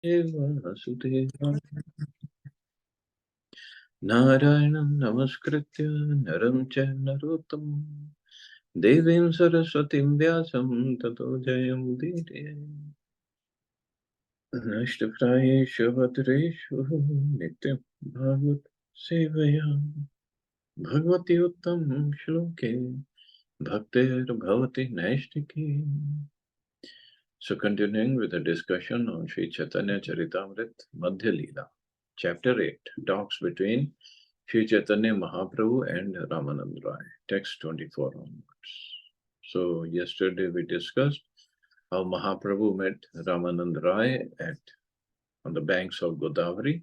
Vasudeva Narayanam Namaskritya Naram cha Narottam Devim Saraswatim Vyasam Tato Jayam Udire Nashtaprayeshu Bhadreshu Nityam Bhagavad Sevaya Bhagavati Uttam Shloke Bhaktir Bhavati Naishtiki. So continuing with the discussion on Sri Chaitanya Charitamrit Madhya Lila, Chapter 8, talks between Sri Chaitanya Mahaprabhu and Ramanand Rai, text 24 onwards. So yesterday we discussed how Mahaprabhu met Ramanand Rai on the banks of Godavari,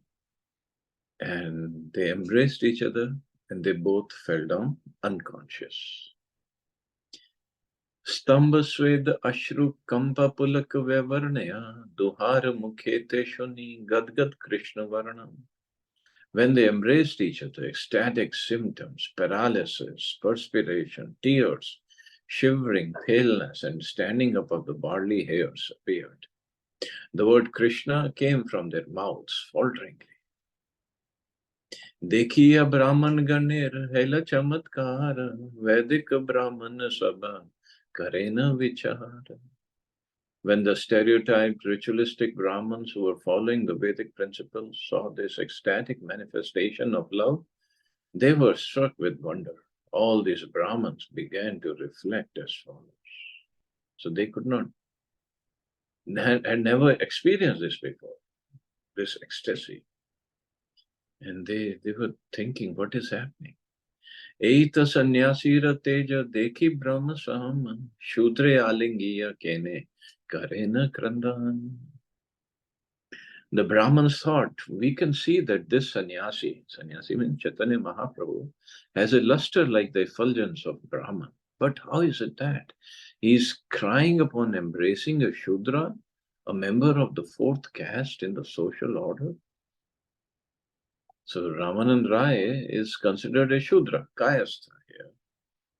and they embraced each other and they both fell down unconscious. स्तंभ स्वेद अश्रु कंप पुलक व्यवर्णया दुहार मुखे ते शुनि गदगद Krishna वर्णम. When they embraced each other, ecstatic symptoms, paralysis, perspiration, tears, shivering, paleness, and standing up of the barley hairs appeared. The word Krishna came from their mouths falteringly. देखिए ब्राह्मण गणेर हेला चमत्कार वैदिक ब्राह्मण सभा करे न विचार. When the stereotyped ritualistic Brahmins who were following the Vedic principles saw this ecstatic manifestation of love, they were struck with wonder. All these Brahmins began to reflect as follows. So they could not, had never experienced this before, this ecstasy. And they were thinking, what is happening? Eita sannyasira teja dekhi brahma sam shudre alingiya kene karena krandan. The Brahmins thought, we can see that this sannyasi means Chaitanya Mahaprabhu, has a luster like the effulgence of Brahman. But how is it that he is crying upon embracing a Shudra, a member of the fourth caste in the social order? So Ramanand Rai is considered a Shudra, Kayastha here.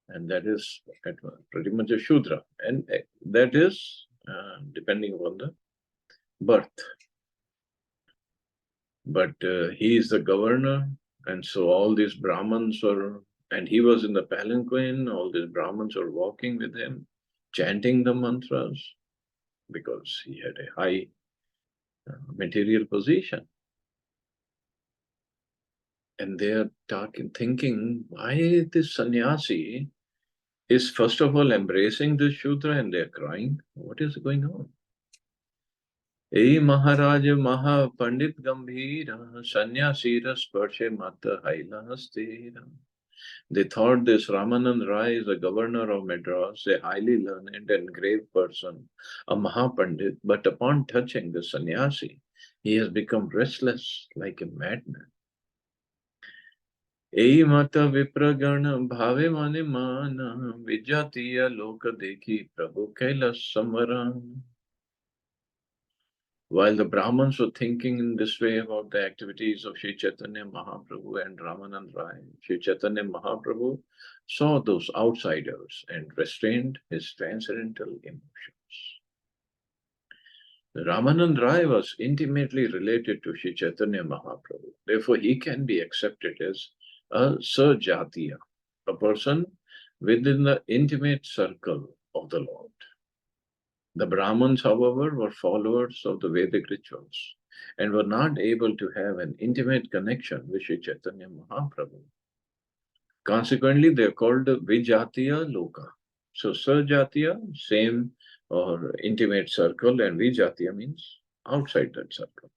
And that is pretty much a Shudra. And that is depending upon the birth. But he is the governor, and so all these Brahmins are, and he was in the palanquin, all these Brahmins are walking with him, chanting the mantras, because he had a high material position. And they are thinking, why this sannyasi is first of all embracing this Shudra and they're crying. What is going on? Ei Maharaj Maha Pandit Gambhira Sannyasira Sparshe Mata Haila Hastira. They thought this Ramanand Rai is a governor of Madras, a highly learned and grave person, a Mahapandit, but upon touching the sannyasi, he has become restless like a madman. Ei mata vipragana bhave mane mana vijatiya loka dekhi prabhu kailas samvaran. While the Brahmins were thinking in this way about the activities of Sri Chaitanya Mahaprabhu and Ramanand Rai, Sri Chaitanya Mahaprabhu saw those outsiders and restrained his transcendental emotions. Ramanand Rai was intimately related to Sri Chaitanya Mahaprabhu. Therefore, he can be accepted as a Sajatiya, a person within the intimate circle of the Lord. The Brahmins, however, were followers of the Vedic rituals and were not able to have an intimate connection with Sri Chaitanya Mahaprabhu. Consequently, they are called Vijatiya Loka. So, Sajatiya, same or intimate circle, and Vijatiya means outside that circle.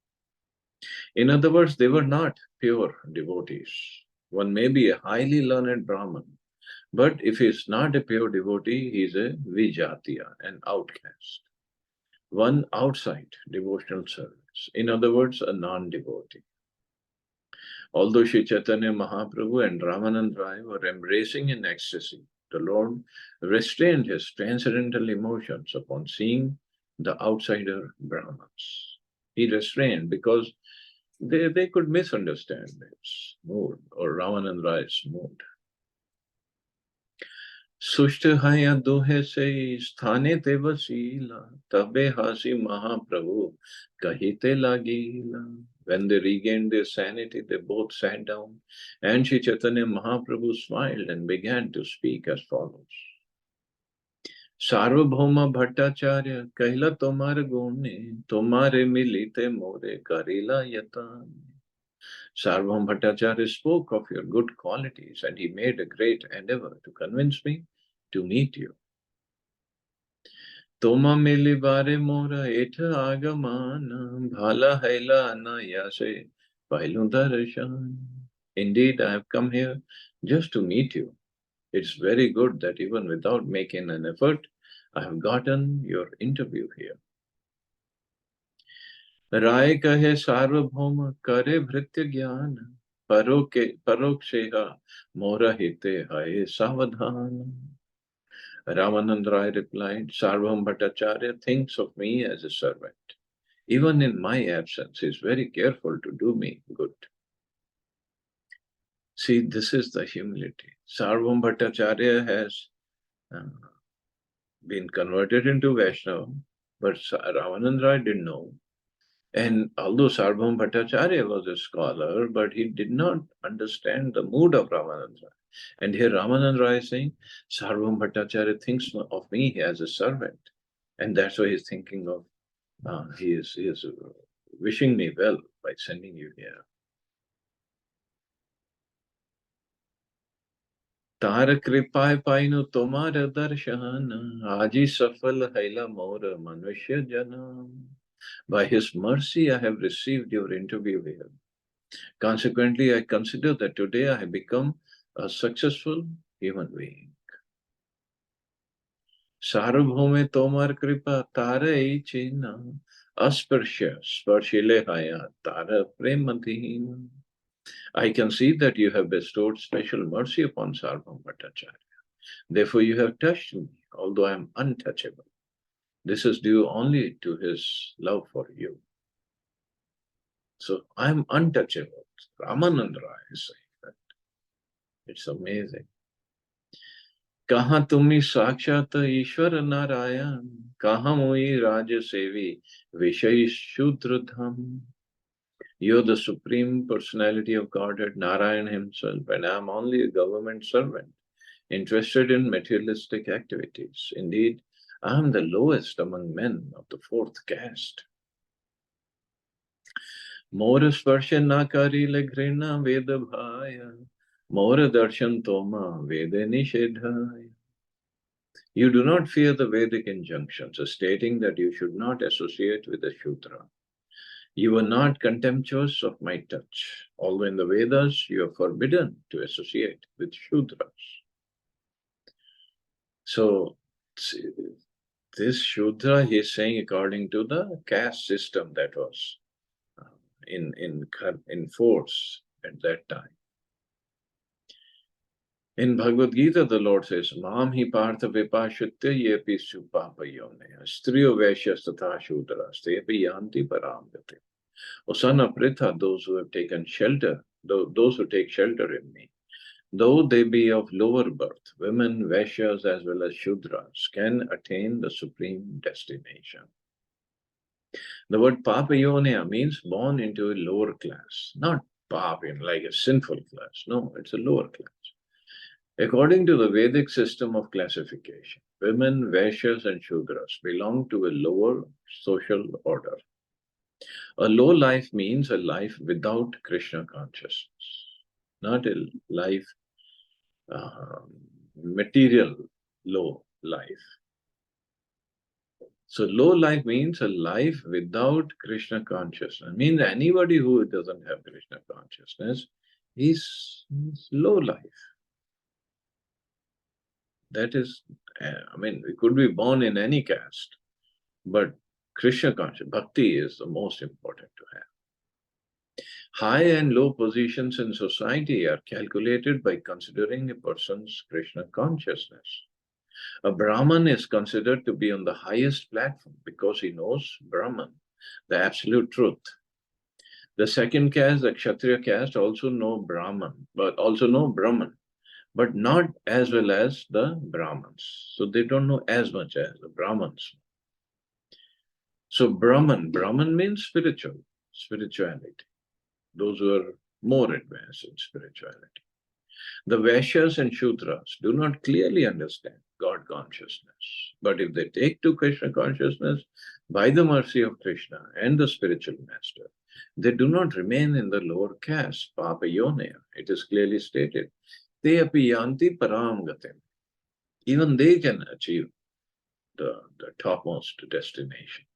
In other words, they were not pure devotees. One may be a highly learned Brahmin, but if he is not a pure devotee, he is a Vijatiya, an outcast. One outside devotional service. In other words, a non-devotee. Although Sri Chaitanya Mahaprabhu and Ramanand Rai were embracing in ecstasy, the Lord restrained his transcendental emotions upon seeing the outsider Brahmins. He restrained because they could misunderstand his mood or Ramanand Rai's mood. सुष्ट हया दुहे से स्थाने ते वसीला तबे हासी महाप्रभु कहते लागीला. When they regained their sanity, they both sat down, and Sri Chaitanya Mahaprabhu smiled and began to speak as follows. सार्वभौम भट्टाचार्य कहला तुम्हार गुणे तुम्हारे मिलिते मोरे Karila यतान. Sarvam Bhattacharya spoke of your good qualities and he made a great endeavor to convince me to meet you. Toma mili bare mora etha agamana bhala haila anayase pailun darshan. Indeed, I have come here just to meet you. It's very good that even without making an effort, I have gotten your interview here. राय कहे सार्वभौम करे भृत्य ज्ञान परोक्षेहा मोरा हिते हाय सावधान. Ramanand Rai replied, Sarvam Bhattacharya thinks of me as a servant. Even in my absence, he is very careful to do me good. See, this is the humility. Sarvam Bhattacharya has been converted into Vaishnava, but Ramanand Rai didn't know. And although Sarvam Bhattacharya was a scholar, but he did not understand the mood of Ramanand Rai. And here Ramanand Rai is saying, Sarvam Bhattacharya thinks of me as a servant. And that's why he's thinking of, he is wishing me well by sending you here. तार कृपाय पाइनु तुम्हार दर्शन आजी सफल हैला मोर मनुष्य जन्म. By his mercy, I have received your interview here. Consequently, I consider that today I have become a successful human being. Sarvabhaume tomar kripa tara ichina asparsha sparshile haya tara premadhina. I can see that you have bestowed special mercy upon Sarvabhauma Bhattacharya. Therefore, you have touched me, although I am untouchable. This is due only to his love for you. So I am untouchable. Ramanand Rai is saying that. It's amazing. कहाँ तुम्ही साक्षात ईश्वर नारायण कहाँ मोई राज सेवी विषय शूद्र धाम. You're the Supreme Personality of Godhead, Narayan himself, and I'm only a government servant, interested in materialistic activities. Indeed, I'm the lowest among men of the fourth caste. More sparsha na kari le grina veda bhaya, more darshan toma veda nishedhaya. You do not fear the Vedic injunctions, stating that you should not associate with a Shudra. You are not contemptuous of my touch, although in the Vedas you are forbidden to associate with Shudras. So, this Shudra, he is saying according to the caste system that was in force at that time. In Bhagavad Gita, the Lord says, Mam hi partha vipashitya yepi supapayone, striyo vaishyas tatha shudras, tepi yanti paramgati. O son of Pritha, those who have taken shelter, those who take shelter in me, though they be of lower birth, women, Vaishyas as well as Shudras, can attain the supreme destination. The word Papayonaya means born into a lower class, not Pap in like a sinful class. No, it's a lower class. According to the Vedic system of classification, women, Vaishyas, and Shudras belong to a lower social order. A low life means a life without Krishna consciousness, not a life, material low life. So low life means a life without Krishna consciousness. It means anybody who doesn't have Krishna consciousness is low life. That is, we could be born in any caste, but Krishna consciousness, bhakti is the most important to have. High and low positions in society are calculated by considering a person's Krishna consciousness. A Brahman is considered to be on the highest platform because he knows Brahman, the absolute truth. The second caste, the Kshatriya caste, also know Brahman, but not as well as the Brahmins. So they don't know as much as the Brahmins. So Brahman means spirituality. Those who are more advanced in spirituality. The Vaishyas and Shudras do not clearly understand God consciousness. But if they take to Krishna consciousness by the mercy of Krishna and the spiritual master, they do not remain in the lower caste, Papa Yoneya. It is clearly stated. Te api yanti param gatim. Even they can achieve the topmost destination.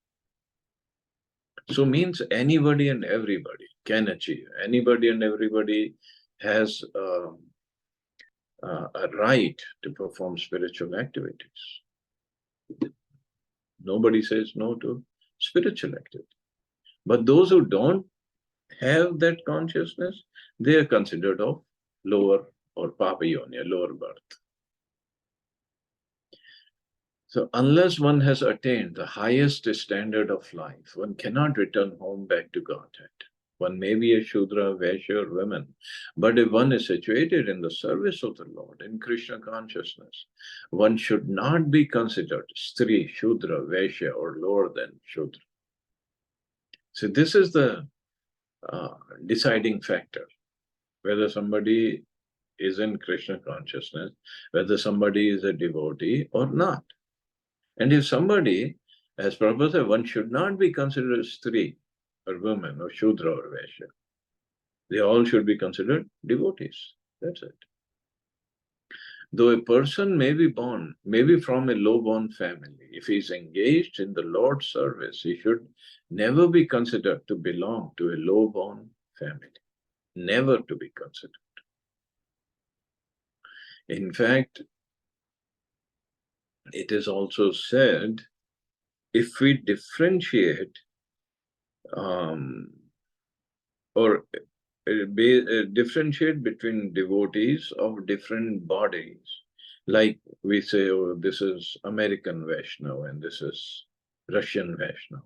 So means anybody and everybody can achieve. Anybody and everybody has a right to perform spiritual activities. Nobody says no to spiritual activity. But those who don't have that consciousness, they are considered of lower or papayonia, lower birth. So unless one has attained the highest standard of life, one cannot return home back to Godhead. One may be a Shudra, Vaishya, or woman, but if one is situated in the service of the Lord, in Krishna consciousness, one should not be considered Stri, Shudra, Vaishya, or lower than Shudra. So this is the deciding factor, whether somebody is in Krishna consciousness, whether somebody is a devotee or not. And if somebody, as Prabhupada said, one should not be considered a Stri, or woman, or Shudra, or Vaishya. They all should be considered devotees. That's it. Though a person may be born, maybe from a low-born family, if he is engaged in the Lord's service, he should never be considered to belong to a low-born family. Never to be considered. In fact, it is also said, if we differentiate or differentiate between devotees of different bodies, like we say, oh, this is American Vaishnava and this is Russian Vaishnava.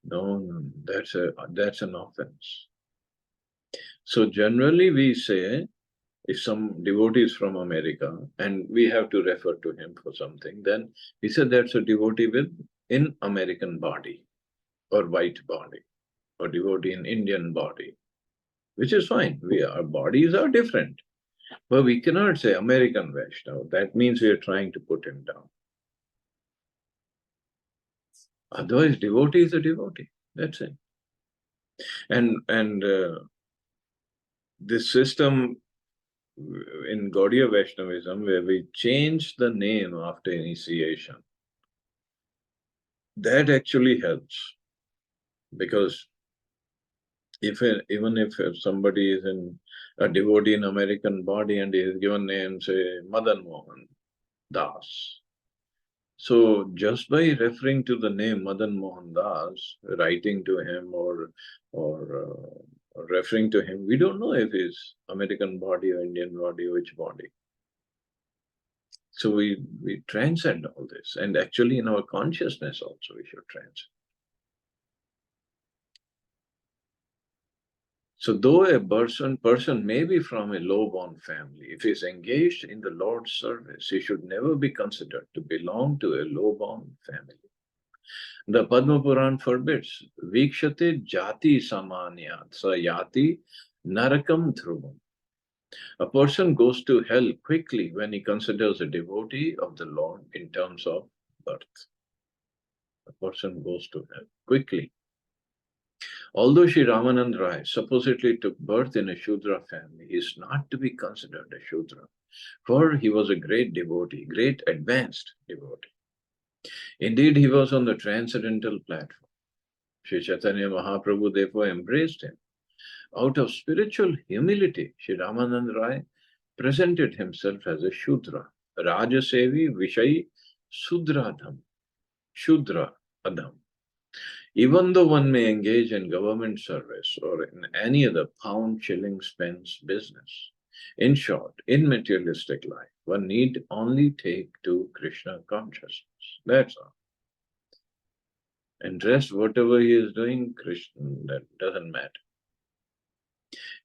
No, that's an offense. So generally we say, if some devotee is from America and we have to refer to him for something, then we say that's a devotee in American body or white body, or devotee in Indian body, which is fine. Our bodies are different, but we cannot say American Vaishnava. That means we are trying to put him down. Otherwise, devotee is a devotee. That's it. And this system in Gaudiya Vaishnavism, where we change the name after initiation, that actually helps, because even if somebody is in a devotee in American body and he is given name, say Madan Mohan Das, so just by referring to the name Madan Mohan Das, writing to him or referring to him, we don't know if he's American body or Indian body or which body. So we transcend all this, and actually in our consciousness also we should transcend. So though a person may be from a low-born family, if he is engaged in the Lord's service, he should never be considered to belong to a low-born family. The Padma Puran forbids, Vikshate jati samanyat sa yati narakam dhruvam. A person goes to hell quickly when he considers a devotee of the Lord in terms of birth. A person goes to hell quickly. Although Sri Ramanand Rai supposedly took birth in a Shudra family, he is not to be considered a Shudra, for he was a great devotee, great advanced devotee. Indeed, he was on the transcendental platform. Sri Chaitanya Mahaprabhu therefore embraced him. Out of spiritual humility, Sri Ramanand Rai presented himself as a Shudra, Rajasevi Vishay Sudradham, Shudra Adham. Even though one may engage in government service or in any other pound, shillings, pence business, in short, in materialistic life, one need only take to Krishna consciousness. That's all. And rest, whatever he is doing, Krishna, that doesn't matter.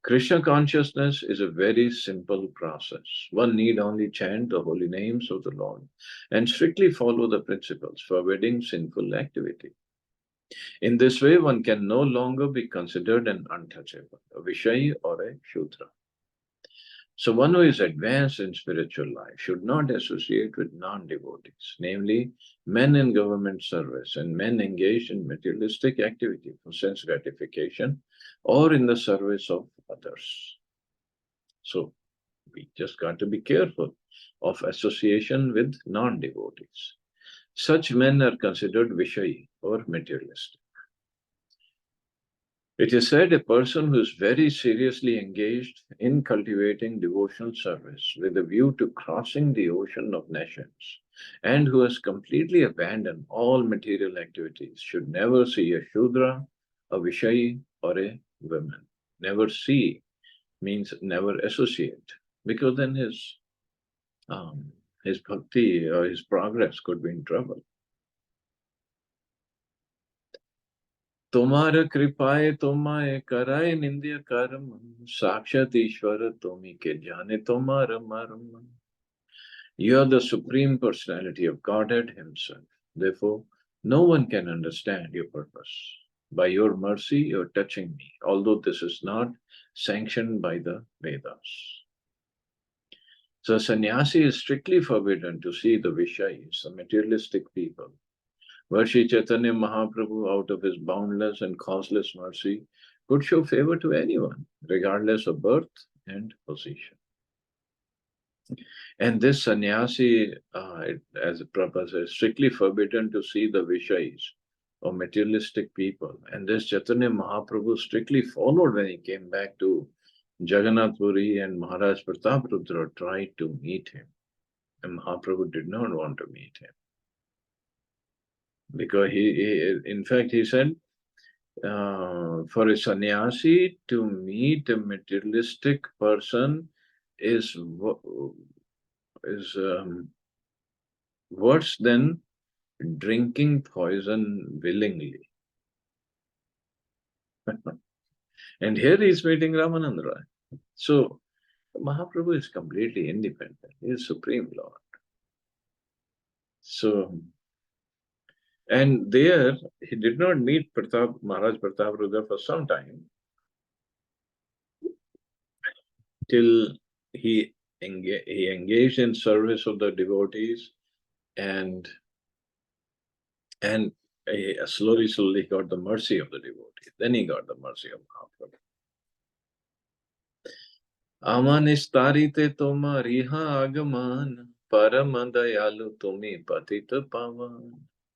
Krishna consciousness is a very simple process. One need only chant the holy names of the Lord and strictly follow the principles forbidding sinful activity. In this way, one can no longer be considered an untouchable, a Vishayi or a Shudra. So one who is advanced in spiritual life should not associate with non-devotees, namely men in government service and men engaged in materialistic activity for sense gratification or in the service of others. So we just got to be careful of association with non-devotees. Such men are considered Vishayi or materialistic. It is said a person who is very seriously engaged in cultivating devotional service with a view to crossing the ocean of nations and who has completely abandoned all material activities should never see a Shudra, a Vishayi, or a woman. Never see means never associate, because then his bhakti or his progress could be in trouble. तुम्हार कृपाए तुम्हारे कराए निंद्य कर्म साक्षात ईश्वर तुम्ही के जाने तुम्हार मर्म. You are the Supreme Personality of Godhead Himself. Therefore, no one can understand your purpose. By your mercy, you are touching me, although this is not sanctioned by the Vedas. So, sannyasi is strictly forbidden to see the Vishayis, the materialistic people. Where Sri Chaitanya Mahaprabhu, out of his boundless and causeless mercy, could show favor to anyone, regardless of birth and position. And this sannyasi, as a purpose, is strictly forbidden to see the Vishayis or materialistic people. And this Chaitanya Mahaprabhu strictly followed when he came back to Jagannath Puri, and Maharaj Prataprudra tried to meet him. And Mahaprabhu did not want to meet him. Because in fact, he said, for a sannyasi to meet a materialistic person is worse than drinking poison willingly. And here he is meeting Ramananda Rai. So Mahaprabhu is completely independent. He is Supreme Lord. So, and there he did not meet Maharaj Prataprudra for some time, till he engaged in service of the devotees, and slowly got the mercy of the devotees. Then he got the mercy of Mahaprabhu. Amanistarite toma riha agaman param dayalu tumi patita pavan.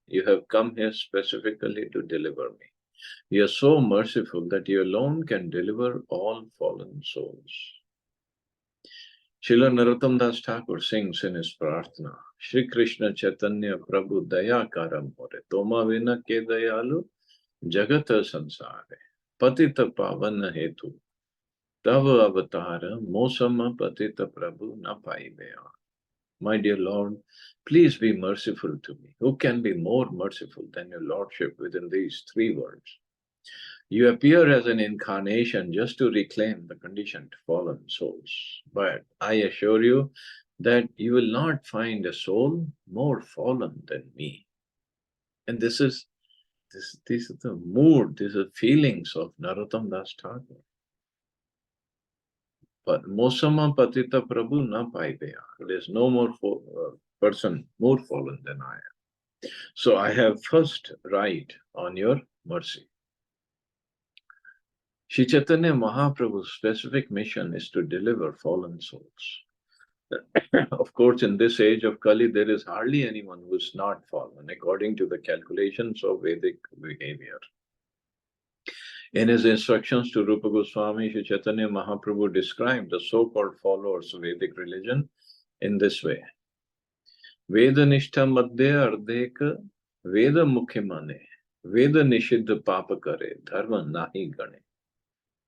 You have come here specifically to deliver me. You are so merciful that you alone can deliver all fallen souls. Srila Narottam Das Thakur sings in his Prarthana, Shri Krishna Chaitanya Prabhu Daya Karam Hore, Toma Vina Ke Dayalu, Jagata Sansare, Patita Pavana Hetu, Tava Avatara, Mosama Patita Prabhu Na Paiveya. My dear Lord, please be merciful to me. Who can be more merciful than your Lordship within these three words? You appear as an incarnation just to reclaim the conditioned fallen souls. But I assure you that you will not find a soul more fallen than me. And these are the mood, these are feelings of Narottam Das Thakur. But Mosama Patita Prabhu na paiveya. There's no more person more fallen than I am. So I have first right on your mercy. Sri Chaitanya Mahaprabhu's specific mission is to deliver fallen souls. Of course, in this age of Kali, there is hardly anyone who is not fallen, according to the calculations of Vedic behavior. In his instructions to Rupa Goswami, Sri Chaitanya Mahaprabhu described the so-called followers of Vedic religion in this way. Veda nishtha madhya ardheka Veda mukhi mane Veda nishiddha papa kare dharma nahi gane.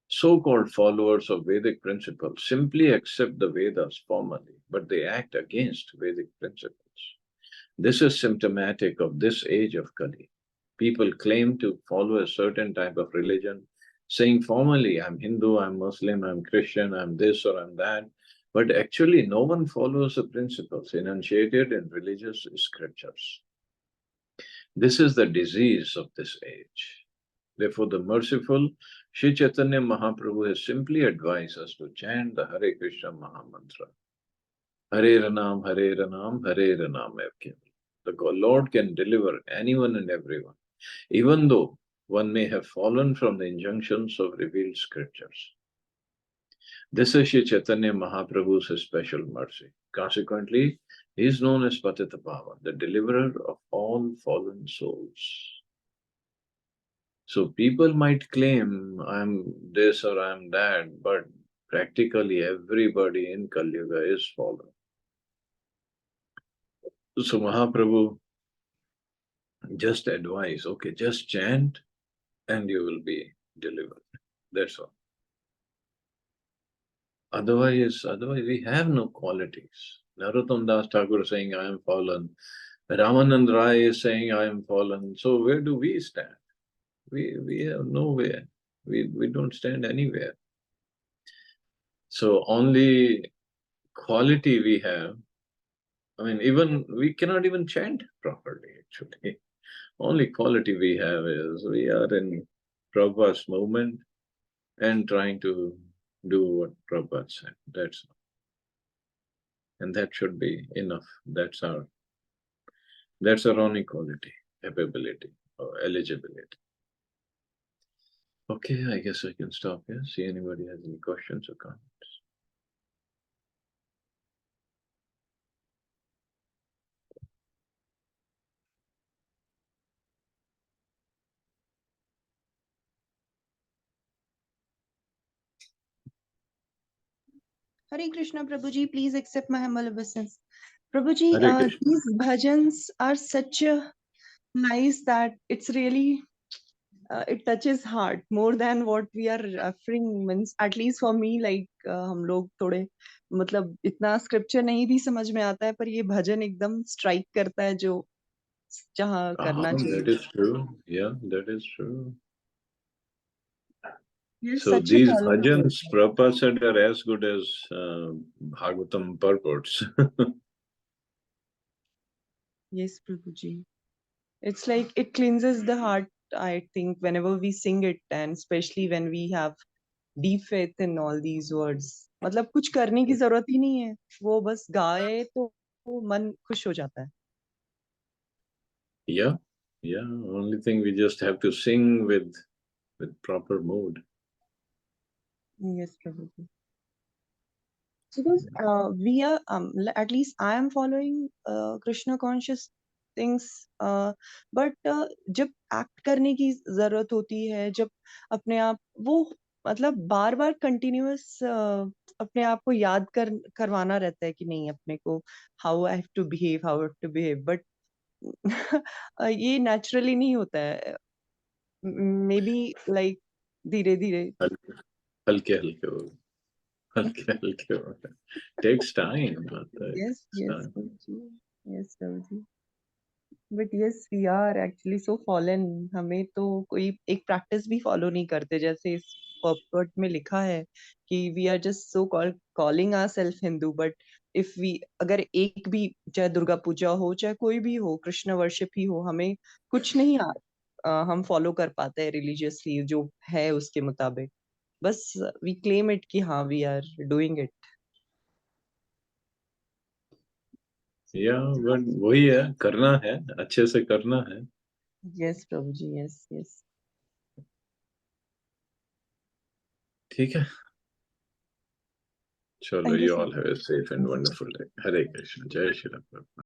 So-called followers of Vedic principles simply accept the Vedas formally, but they act against Vedic principles. This is symptomatic of this age of Kali. People claim to follow a certain type of religion saying formally, I'm Hindu, I'm Muslim, I'm Christian, I'm this or I'm that. But actually, no one follows the principles enunciated in religious scriptures. This is the disease of this age. Therefore, the merciful Sri Chaitanya Mahaprabhu has simply advised us to chant the Hare Krishna Mahamantra. Hare Ranam, Hare Ranam, Hare Ranam. The Lord can deliver anyone and everyone, even though one may have fallen from the injunctions of revealed scriptures. This is Sri Chaitanya Mahaprabhu's special mercy. Consequently, he is known as Patita Bhava, the deliverer of all fallen souls. So people might claim I'm this or I'm that, but practically everybody in Kali Yuga is fallen. So Mahaprabhu just advise, okay, just chant and you will be delivered. That's all. Otherwise we have no qualities. Narottam Das Thakur is saying, I am fallen. Ramanand Rai is saying, I am fallen. So where do we stand? We have nowhere. We don't stand anywhere. So only quality we have, I mean, even we cannot even chant properly, actually. Only quality we have is we are in Prabhupada's movement and trying to do what Prabhupada said. That's all. And that should be enough. That's our only quality, capability, or eligibility. Okay, I guess I can stop here. See anybody has any questions or comments. Hare Krishna, Prabhuji, please accept my humble obeisance. Prabhuji, Hare Krishna. these bhajans are such a nice that it's really, it touches heart more than what we are referring, means at least for me, like हम लोग थोड़े मतलब इतना scripture नहीं भी समझ में आता है, पर ये भजन एकदम स्ट्राइक करता है जो जहाँ करना चाहिए. That is true. Yeah, that is true. You're So such a these follower. bhajans, Prabhupada said, are as good as Bhagavatam purports. Yes, Prabhuji. It's like it cleanses the heart, I think, whenever we sing it, and especially when we have deep faith in all these words. मतलब कुछ करने की जरूरत ही नहीं है, वो बस गाए तो मन खुश हो जाता है. Yeah, yeah. Only thing we just have to sing with proper mood. Yes, Prabhuji. Because we are, at least I am following Krishna conscious things, but जब act करने की जरूरत होती है, जब अपने आप वो मतलब बार बार continuous अपने आप को याद करवाना रहता है कि नहीं अपने को how I have to behave, but ये naturally नहीं होता है. Maybe like धीरे धीरे. हल्के हल्के हल्के हल्के takes time. Yes, Takes yes, time. Prabhuji. Yes, Prabhuji. But yes, we are actually so fallen. हमें तो कोई एक practice भी follow नहीं करते, जैसे इस purport में लिखा है कि we are just so called calling ourselves Hindu, but if we अगर एक भी चाहे दुर्गा पूजा हो चाहे कोई भी हो कृष्ण वर्शिप ही हो, हमें कुछ नहीं हम follow कर पाते हैं religiously जो है उसके मुताबिक. बस we claim it कि हाँ we are doing it. Yeah, but वही है, करना है, अच्छे से करना है. Yes, Prabhuji, yes, yes. ठीक है. Chalo, Thank you you so all have a safe and much. wonderful day. Hare Krishna. Jai Shri Ram.